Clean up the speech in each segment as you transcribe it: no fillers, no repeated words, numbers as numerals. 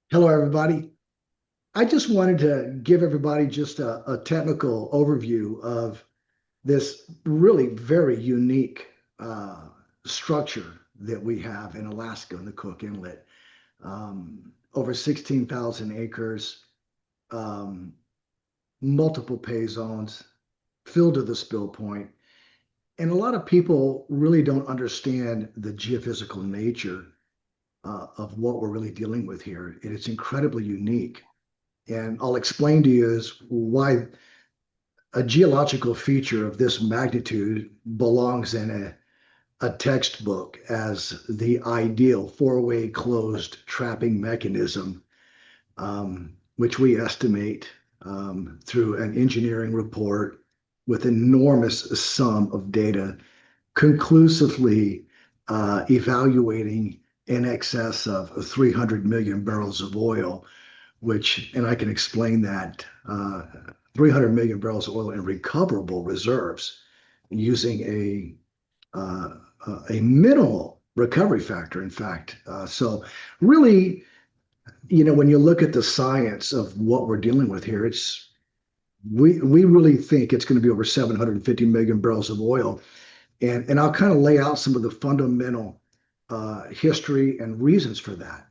Hello, everybody. I just wanted to give everybody just a technical overview of this really very unique structure that we have in Alaska in the Cook Inlet. Over 16,000 acres, um, multiple pay zones, filled to the spill point. And a lot of people really don't understand the geophysical nature of what we're really dealing with here. And it's incredibly unique. And I'll explain to you is why a geological feature of this magnitude belongs in a textbook as the ideal four-way closed trapping mechanism, which we estimate through an engineering report with enormous sum of data, conclusively evaluating in excess of 300 million barrels of oil, which, and I can explain that, 300 million barrels of oil in recoverable reserves using uh, a minimal recovery factor, in fact. So really, when you look at the science of what we're dealing with here, we really think it's going to be over 750 million barrels of oil. And I'll kind of lay out some of the fundamental history and reasons for that.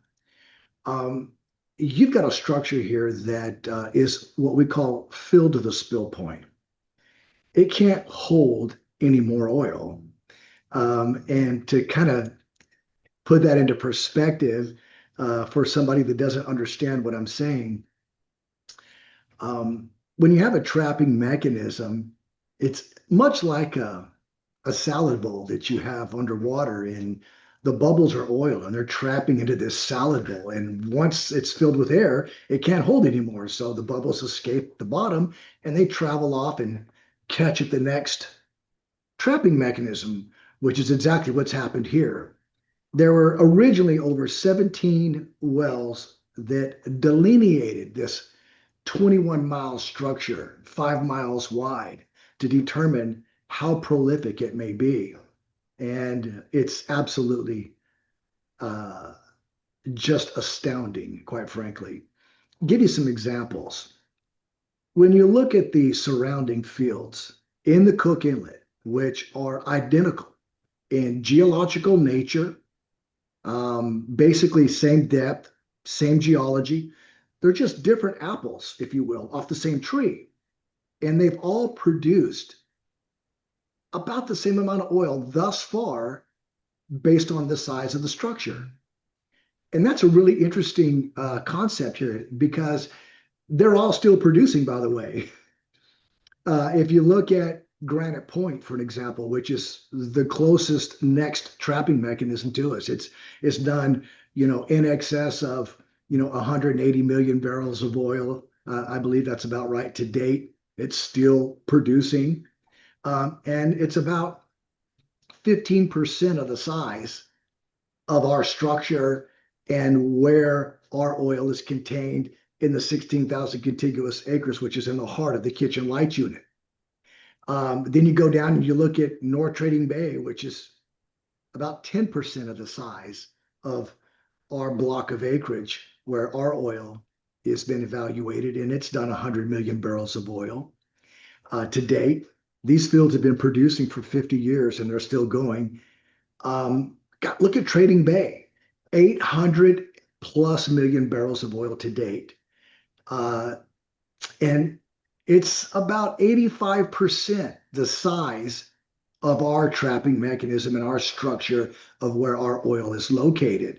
Um, you've got a structure here that is what we call filled to the spill point. It can't hold any more oil. And to kind of put that into perspective for somebody that doesn't understand what I'm saying, when you have a trapping mechanism, it's much like a salad bowl that you have underwater, and the bubbles are oil and they're trapping into this salad bowl. And once it's filled with air, it can't hold anymore. So the bubbles escape the bottom and they travel off and catch at the next trapping mechanism, which is exactly what's happened here. There were originally over 17 wells that delineated this 21-mile structure, 5 miles wide, to determine how prolific it may be. And it's absolutely uh, just astounding, quite frankly. Give you some examples. When you look at the surrounding fields in the Cook Inlet, which are identical in geological nature, basically same depth, same geology, they're just different apples, if you will, off the same tree. And they've all produced about the same amount of oil thus far based on the size of the structure. And that's a really interesting concept here because they're all still producing, by the way. If you look at Granite Point, for an example, which is the closest next trapping mechanism to us, it's done, in excess of, 180 million barrels of oil. I believe that's about right to date. It's still producing, and it's about 15% of the size of our structure and where our oil is contained in the 16,000 contiguous acres, which is in the heart of the kitchen light unit. Then you go down and you look at North Trading Bay, which is about 10% of the size of our block of acreage where our oil has been evaluated, and it's done 100 million barrels of oil to date. These fields have been producing for 50 years and they're still going. Look at Trading Bay, 800 plus million barrels of oil to date. Uh, and it's about 85% the size of our trapping mechanism and our structure of where our oil is located.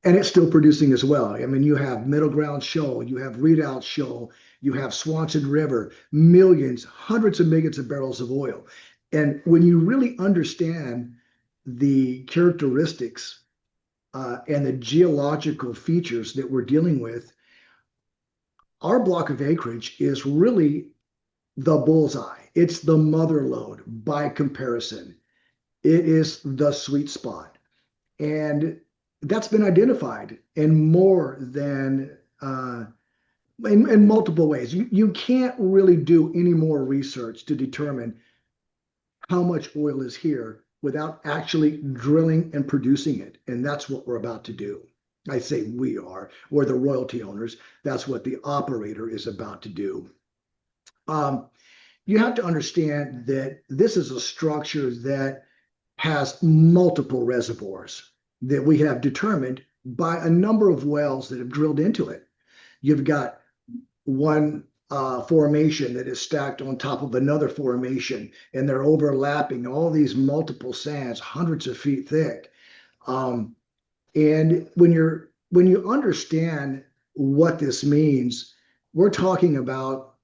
And it's still producing as well. I mean, you have Middle Ground Shoal, you have Redoubt Shoal, you have Swanson River, millions, hundreds of millions of barrels of oil. And when you really understand the characteristics and the geological features that we're dealing with, our block of acreage is really the bullseye. It's the mother lode by comparison. It is the sweet spot. And that's been identified in more than in multiple ways. You can't really do any more research to determine how much oil is here without actually drilling and producing it. And that's what we're about to do. I say we are, we're the royalty owners. That's what the operator is about to do. Um, you have to understand that this is a structure that has multiple reservoirs that we have determined by a number of wells that have drilled into it. You've got one formation that is stacked on top of another formation, and they're overlapping all these multiple sands, hundreds of feet thick. Um, and when you understand what this means, we're talking about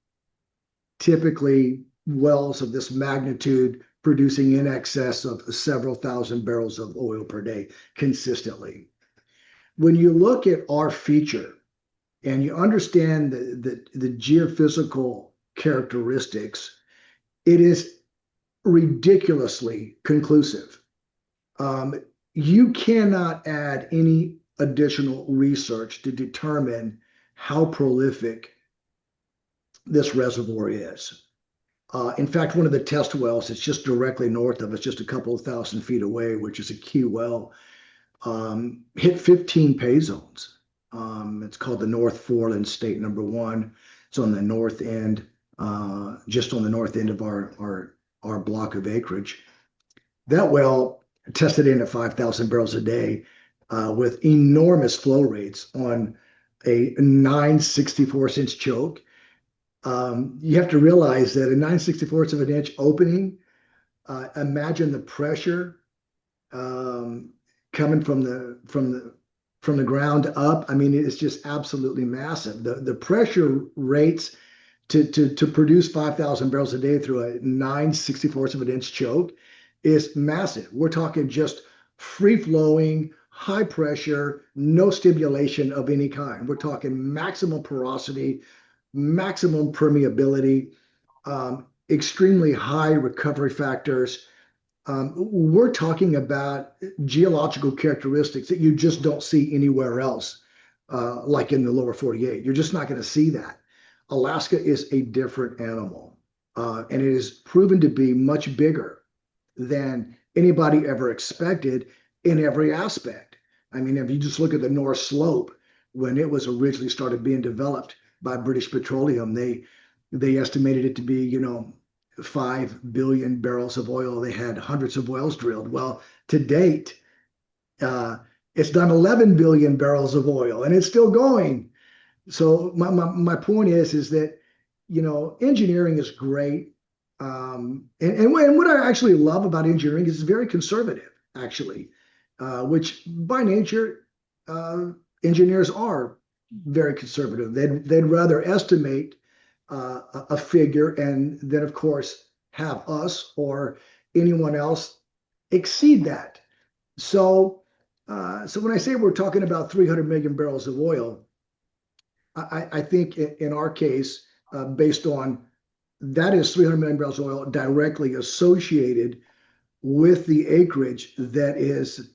typically wells of this magnitude producing in excess of several thousand barrels of oil per day consistently. When you look at our feature and you understand the geophysical characteristics, it is ridiculously conclusive. Um, you cannot add any additional research to determine how prolific this reservoir is. In fact, one of the test wells, it's just directly north of us, just a couple of thousand feet away, which is a key well, hit 15 pay zones. It's called the North Foreland State Number One. It's on the north end, just on the north end of our block of acreage. That well tested in at 5,000 barrels a day with enormous flow rates on a 9/64 inch choke. You have to realize that a 9/64 of an inch opening, imagine the pressure coming from the ground up. I mean, it's just absolutely massive. The pressure rates to produce 5,000 barrels a day through a 9/64 of an inch choke is massive. We're talking just free flowing, high pressure, no stimulation of any kind. We're talking maximum porosity, maximum permeability, extremely high recovery factors. We're talking about geological characteristics that you just don't see anywhere else, like in the lower 48. You're just not going to see that. Alaska is a different animal, and it is proven to be much bigger than anybody ever expected in every aspect. I mean, if you just look at the North Slope, when it was originally started being developed by British Petroleum, they estimated it to be, 5 billion barrels of oil. They had hundreds of wells drilled. Well, to date, uh, it's done 11 billion barrels of oil, and it's still going. So my point is that, engineering is great. And what I actually love about engineering is it's very conservative, actually, which by nature, engineers are very conservative. They'd rather estimate a figure and then, of course, have us or anyone else exceed that. So when I say we're talking about 300 million barrels of oil, I think in our case, based on that is 300 million barrels of oil directly associated with the acreage that is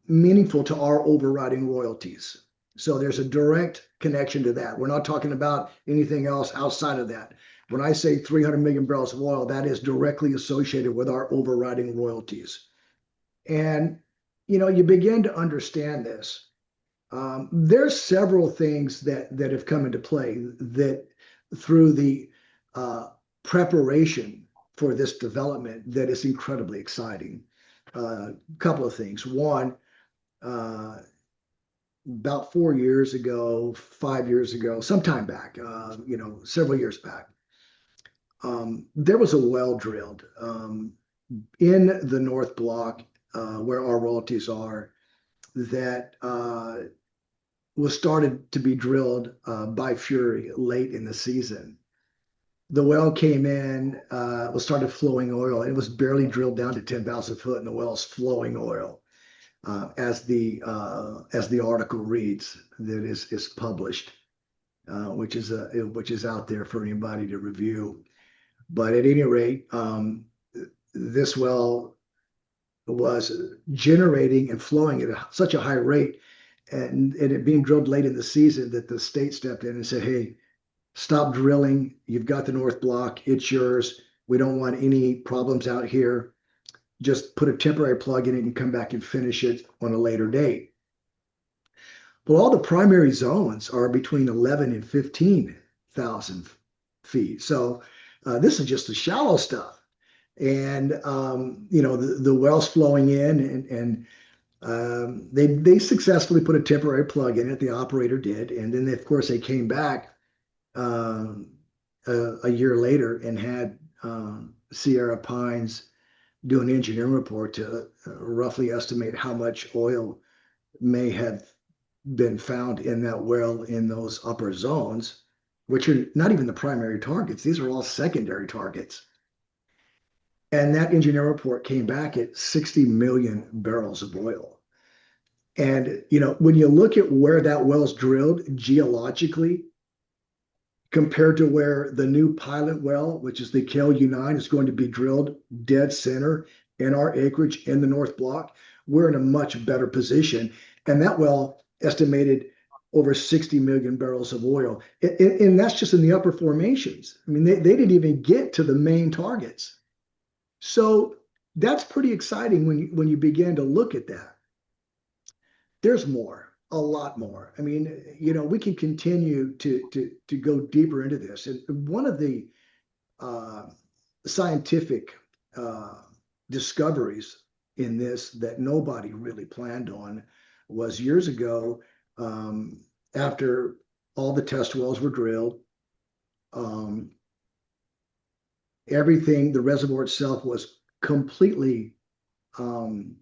meaningful to our overriding royalties. So there's a direct connection to that. We're not talking about anything else outside of that. When I say 300 million barrels of oil, that is directly associated with our overriding royalties. And, you begin to understand this. There's several things that have come into play that through the preparation for this development that is incredibly exciting. A couple of things. One, about 4 years ago, 5 years ago, sometime back, several years back, there was a well drilled in the North Block where our royalties are that was started to be drilled by Fury late in the season. The well came in, was started flowing oil. It was barely drilled down to 10,000 foot, and the well's flowing oil, as the article reads that is published, which is out there for anybody to review. But at any rate, this well was generating and flowing at such a high rate, and it being drilled late in the season that the state stepped in and said, "Hey, stop drilling. You've got the North Block. It's yours. We don't want any problems out here. Just put a temporary plug in it and come back and finish it on a later date." Well, all the primary zones are between 11 and 15,000 feet. So this is just the shallow stuff. And, the wells flowing in and they successfully put a temporary plug in it. The operator did. And then, of course, they came back um, a year later and had Sierra Pines do an engineering report to roughly estimate how much oil may have been found in that well in those upper zones, which are not even the primary targets. These are all secondary targets. And that engineering report came back at 60 million barrels of oil. And, when you look at where that well's drilled geologically, compared to where the new pilot well, which is the KLU9, is going to be drilled dead center in our acreage in the North Block, we're in a much better position. And that well estimated over 60 million barrels of oil. And that's just in the upper formations. I mean, they didn't even get to the main targets. So that's pretty exciting when you begin to look at that. There's more, a lot more. I mean, we can continue to go deeper into this. And one of the uh, scientific uh, discoveries in this that nobody really planned on was years ago, after all the test wells were drilled, um, everything, the reservoir itself was completely um,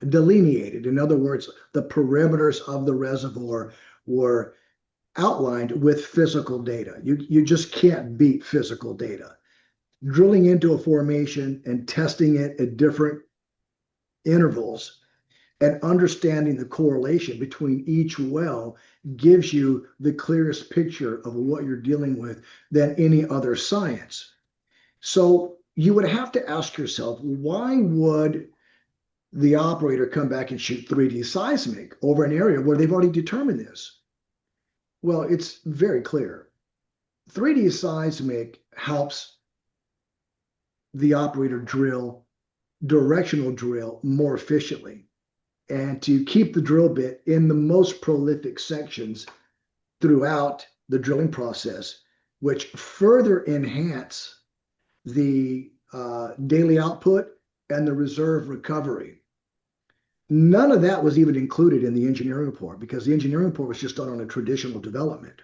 delineated. In other words, the perimeters of the reservoir were outlined with physical data. You just can't beat physical data. Drilling into a formation and testing it at different intervals and understanding the correlation between each well gives you the clearest picture of what you're dealing with than any other science. So you would have to ask yourself, why would the operator come back and shoot 3D seismic over an area where they've already determined this? Well, it's very clear. 3D seismic helps the operator directional drill more efficiently and to keep the drill bit in the most prolific sections throughout the drilling process, which further enhance the daily output and the reserve recovery. None of that was even included in the engineering report because the engineering report was just done on a traditional development.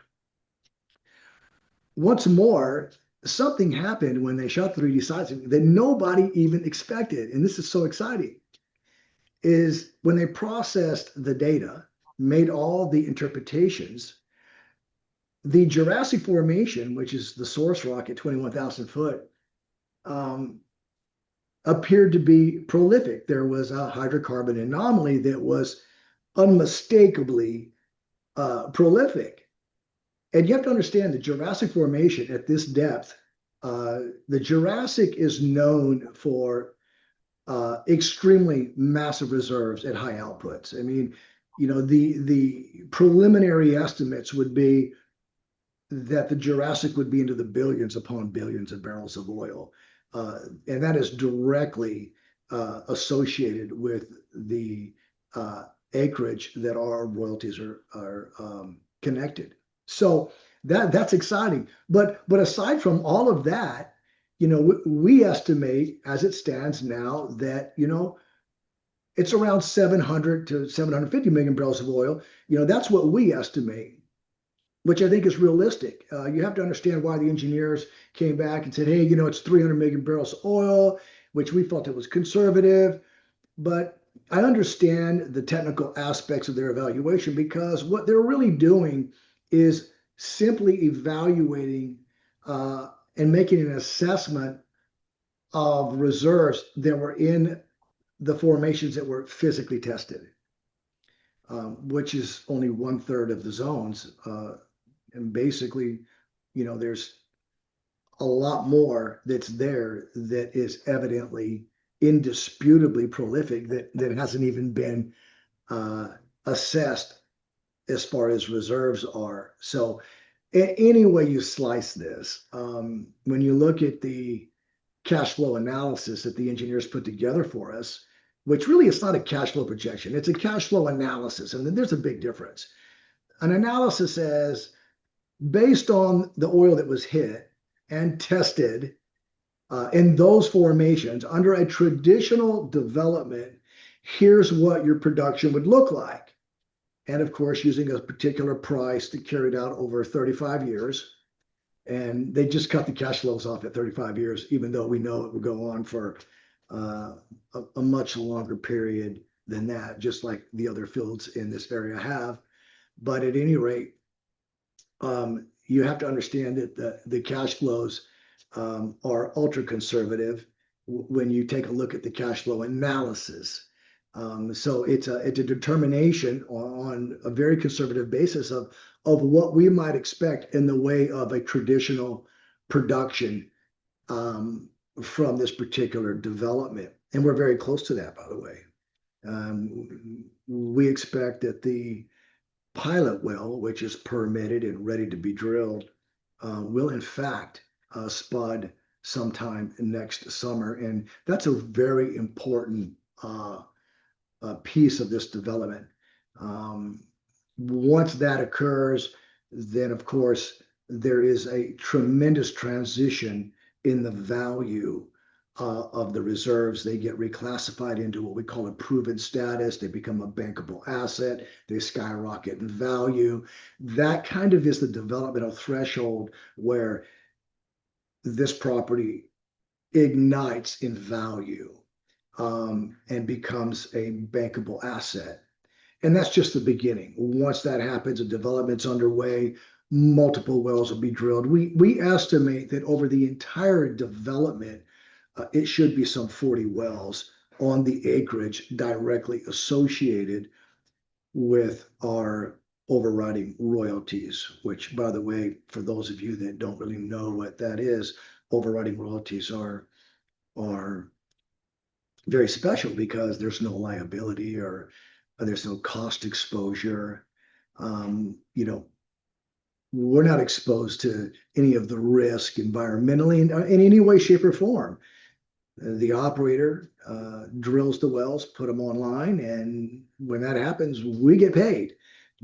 Once more, something happened when they shot 3D seismic that nobody even expected. And this is so exciting, is when they processed the data, made all the interpretations, the Jurassic Formation, which is the source rock at 21,000 foot, appeared to be prolific. There was a hydrocarbon anomaly that was unmistakably prolific. And you have to understand the Jurassic Formation at this depth, the Jurassic is known for extremely massive reserves at high outputs. I mean, the preliminary estimates would be that the Jurassic would be into the billions upon billions of barrels of oil. And that is directly associated with the acreage that our royalties are connected. So that's exciting. But aside from all of that, we estimate as it stands now that it's around 700 to 750 million barrels of oil. That's what we estimate, which I think is realistic. You have to understand why the engineers came back and said, hey, it's 300 million barrels of oil, which we felt it was conservative. But I understand the technical aspects of their evaluation because what they're really doing is simply evaluating and making an assessment of reserves that were in the formations that were physically tested, which is only 1/3 of the zones. And basically, there's a lot more that's there that is evidently indisputably prolific that hasn't even been assessed as far as reserves are. So any way you slice this, when you look at the cash flow analysis that the engineers put together for us, which really is not a cash flow projection, it's a cash flow analysis. And then there's a big difference. an analysis says, based on the oil that was hit and tested in those formations under a traditional development, here's what your production would look like. And of course, using a particular price to carry it out over 35 years. And they just cut the cash flows off at 35 years, even though we know it will go on for a much longer period than that, just like the other fields in this area have. But at any rate, you have to understand that the cash flows are ultra conservative when you take a look at the cash flow analysis. So it's a determination on a very conservative basis of what we might expect in the way of a traditional production from this particular development. And we're very close to that, by the way. We expect that the pilot well, which is permitted and ready to be drilled, will in fact spud sometime next summer. And that's a very important piece of this development. Once that occurs, then of course there is a tremendous transition in the value of the reserves. They get reclassified into what we call a proven status. They become a bankable asset. They skyrocket in value. That kind of is the developmental threshold where this property ignites in value and becomes a bankable asset. And that's just the beginning. Once that happens, the development's underway, multiple wells will be drilled. We estimate that over the entire development, it should be some 40 wells on the acreage directly associated with our overriding royalties, which, by the way, for those of you that don't really know what that is, overriding royalties are very special because there's no liability or there's no cost exposure. We're not exposed to any of the risk environmentally in any way, shape, or form. The operator drills the wells, put them online, and when that happens, we get paid,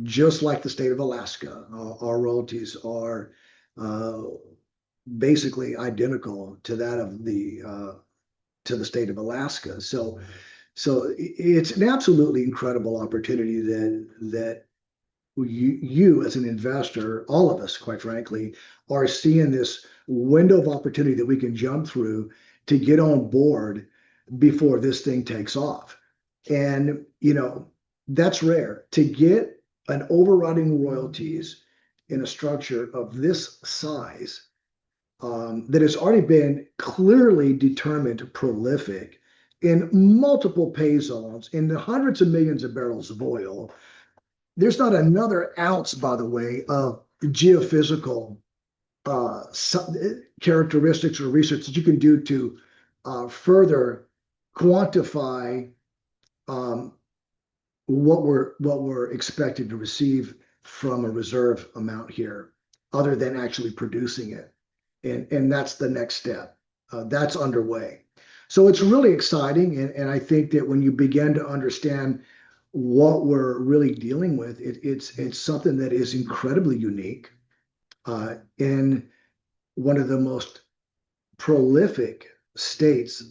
just like the state of Alaska. Our royalties are basically identical to that of the state of Alaska. So it's an absolutely incredible opportunity that you as an investor, all of us, quite frankly, are seeing this window of opportunity that we can jump through to get on board before this thing takes off. And, that's rare. To get an overriding royalties in a structure of this size that has already been clearly determined prolific in multiple pay zones, in the hundreds of millions of barrels of oil. There's not another ounce, by the way, of geophysical characteristics or research that you can do to further quantify what we're expected to receive from a reserve amount here, other than actually producing it. And that's the next step. That's underway. So it's really exciting. And I think that when you begin to understand what we're really dealing with, it's something that is incredibly unique in one of the most prolific states,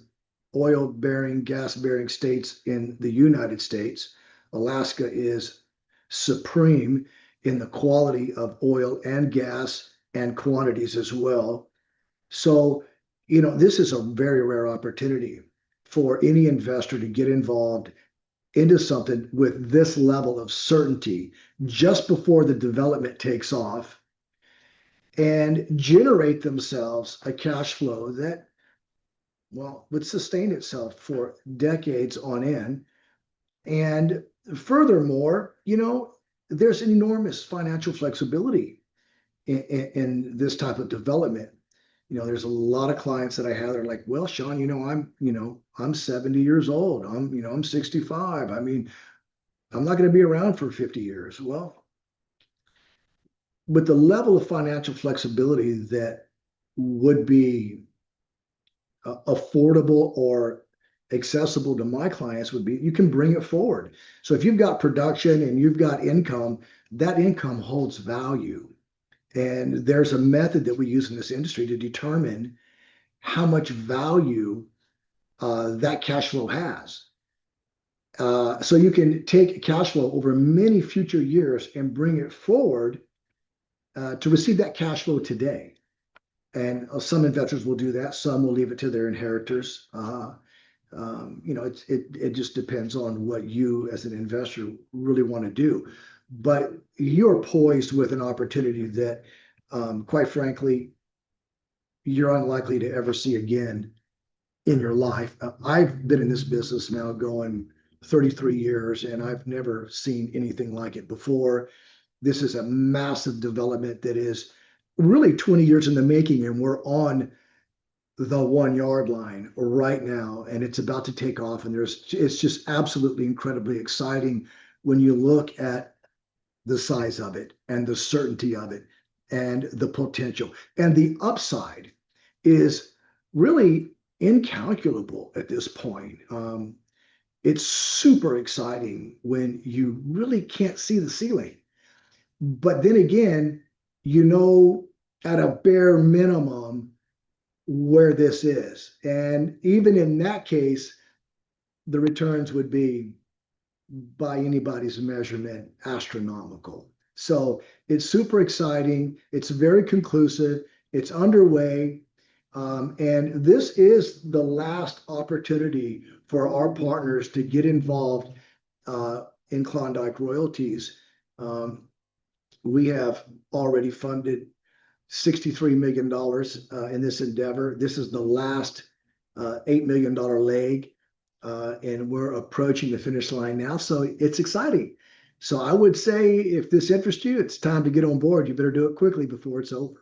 oil-bearing, gas-bearing states in the United States. Alaska is supreme in the quality of oil and gas and quantities as well. So, this is a very rare opportunity for any investor to get involved into something with this level of certainty just before the development takes off and generate themselves a cash flow that, well, would sustain itself for decades on end. And furthermore, there's an enormous financial flexibility in this type of development. There's a lot of clients that I have that are like, well, Shawn, I'm 70 years old. I'm 65. I mean, I'm not going to be around for 50 years. Well, with the level of financial flexibility that would be affordable or accessible to my clients would be, you can bring it forward. So if you've got production and you've got income that income holds value. And there's a method that we use in this industry to determine how much value that cash flow has. So you can take cash flow over many future years and bring it forward to receive that cash flow today. And some investors will do that. Some will leave it to their inheritors. It just depends on what you as an investor really want to do. But you're poised with an opportunity that, quite frankly, you're unlikely to ever see again in your life. I've been in this business now going 33 years, and I've never seen anything like it before. This is a massive development that is really 20 years in the making, and we're on the 1 yard line right now, and it's about to take off. And it's just absolutely incredibly exciting when you look at the size of it and the certainty of it and the potential. And the upside is really incalculable at this point. It's super exciting when you really can't see the ceiling. But then again, at a bare minimum where this is. And even in that case, the returns would be, by anybody's measurement, astronomical. So it's super exciting. It's very conclusive. It's underway. And this is the last opportunity for our partners to get involved in Klondike Royalties. We have already funded $63 million in this endeavor. This is the last $8 million leg, and we're approaching the finish line now. So it's exciting. So I would say if this interests you, it's time to get on board. You better do it quickly before it's over.